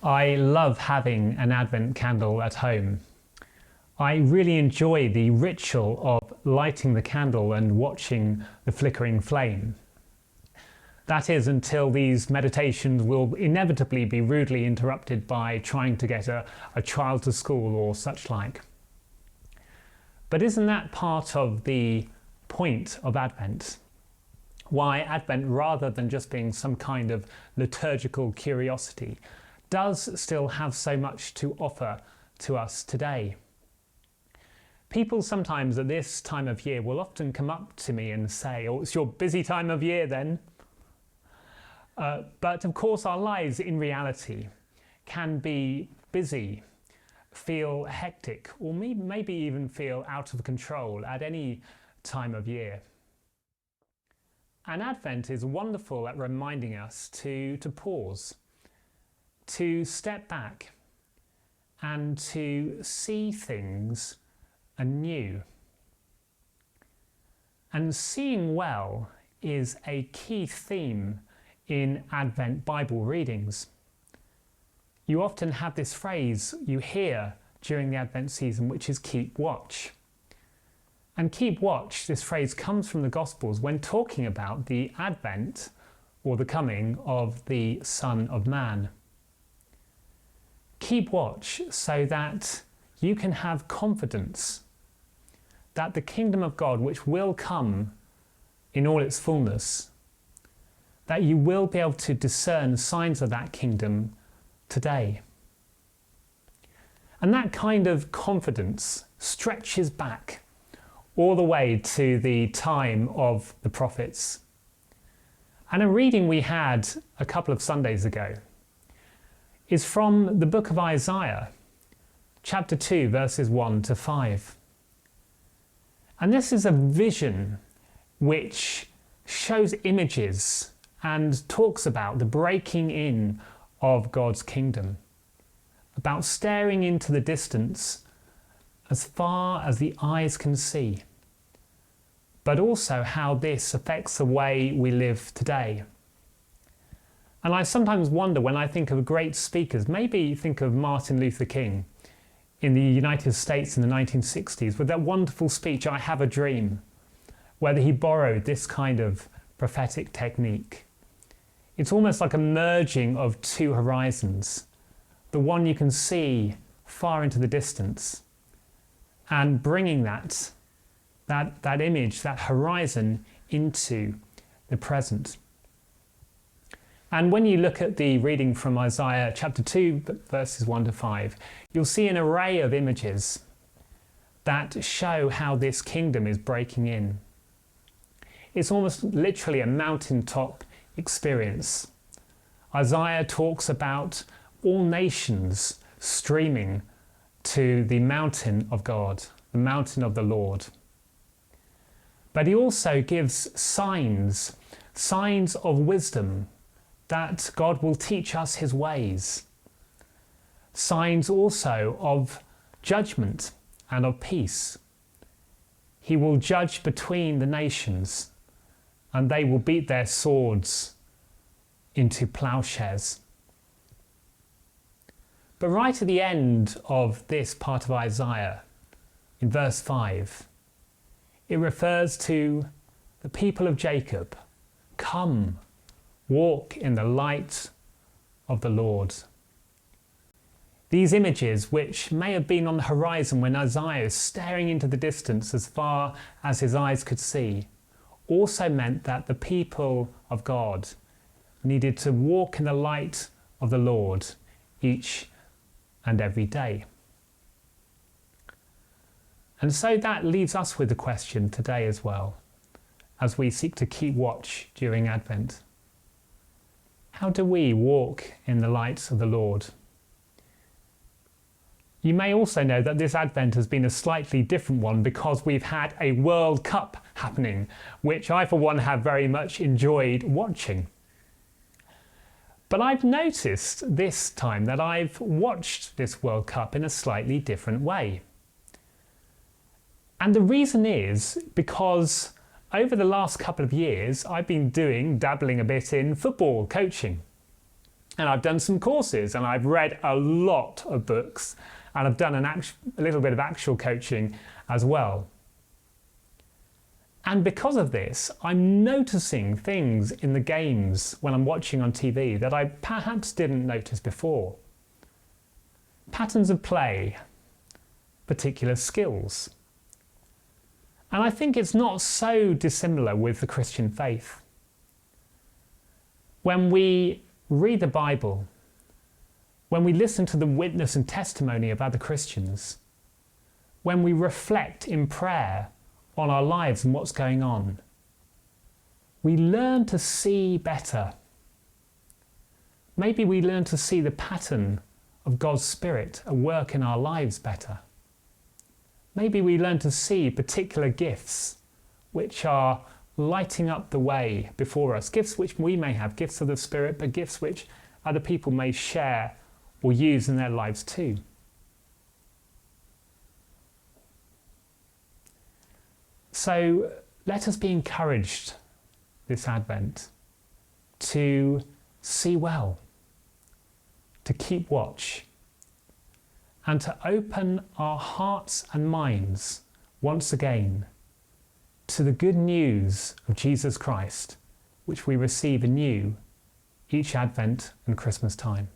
I love having an Advent candle at home. I really enjoy the ritual of lighting the candle and watching the flickering flame. That is, until these meditations will inevitably be rudely interrupted by trying to get a child to school or such like. But isn't that part of the point of Advent? Why Advent, rather than just being some kind of liturgical curiosity, does still have so much to offer to us today. People sometimes at this time of year will often come up to me and say, "Oh, it's your busy time of year then." But of course our lives in reality can be busy, feel hectic, or maybe even feel out of control at any time of year. And Advent is wonderful at reminding us to pause, to step back and to see things anew. And seeing well is a key theme in Advent Bible readings. You often have this phrase you hear during the Advent season, which is keep watch. And keep watch, this phrase comes from the Gospels when talking about the advent or the coming of the Son of Man. Keep watch so that you can have confidence that the kingdom of God, which will come in all its fullness, that you will be able to discern signs of that kingdom today. And that kind of confidence stretches back all the way to the time of the prophets. And a reading we had a couple of Sundays ago is from the book of Isaiah, chapter 2, verses 1 to 5. And this is a vision which shows images and talks about the breaking in of God's kingdom, about staring into the distance as far as the eyes can see, but also how this affects the way we live today. And I sometimes wonder, when I think of great speakers, maybe think of Martin Luther King in the United States in the 1960s with that wonderful speech, "I Have a Dream," whether he borrowed this kind of prophetic technique. It's almost like a merging of two horizons, the one you can see far into the distance, and bringing that image, that horizon, into the present. And when you look at the reading from Isaiah chapter 2, verses 1 to 5, you'll see an array of images that show how this kingdom is breaking in. It's almost literally a mountaintop experience. Isaiah talks about all nations streaming to the mountain of God, the mountain of the Lord. But he also gives signs of wisdom, that God will teach us his ways. Signs also of judgment and of peace. He will judge between the nations, and they will beat their swords into plowshares. But right at the end of this part of Isaiah, in verse 5, it refers to the people of Jacob. Come, walk in the light of the Lord. These images, which may have been on the horizon when Isaiah is staring into the distance as far as his eyes could see, also meant that the people of God needed to walk in the light of the Lord each and every day. And so that leaves us with the question today as well, as we seek to keep watch during Advent. How do we walk in the light of the Lord? You may also know that this Advent has been a slightly different one because we've had a World Cup happening, which I for one have very much enjoyed watching. But I've noticed this time that I've watched this World Cup in a slightly different way. And the reason is because over the last couple of years, I've been dabbling a bit in football coaching. And I've done some courses, and I've read a lot of books, and I've done a little bit of actual coaching as well. And because of this, I'm noticing things in the games when I'm watching on TV that I perhaps didn't notice before. Patterns of play, particular skills. And I think it's not so dissimilar with the Christian faith. When we read the Bible, when we listen to the witness and testimony of other Christians, when we reflect in prayer on our lives and what's going on, we learn to see better. Maybe we learn to see the pattern of God's Spirit at work in our lives better. Maybe we learn to see particular gifts which are lighting up the way before us, gifts which we may have, gifts of the Spirit, but gifts which other people may share or use in their lives too. So let us be encouraged this Advent to see well, to keep watch, and to open our hearts and minds once again to the good news of Jesus Christ, which we receive anew each Advent and Christmas time.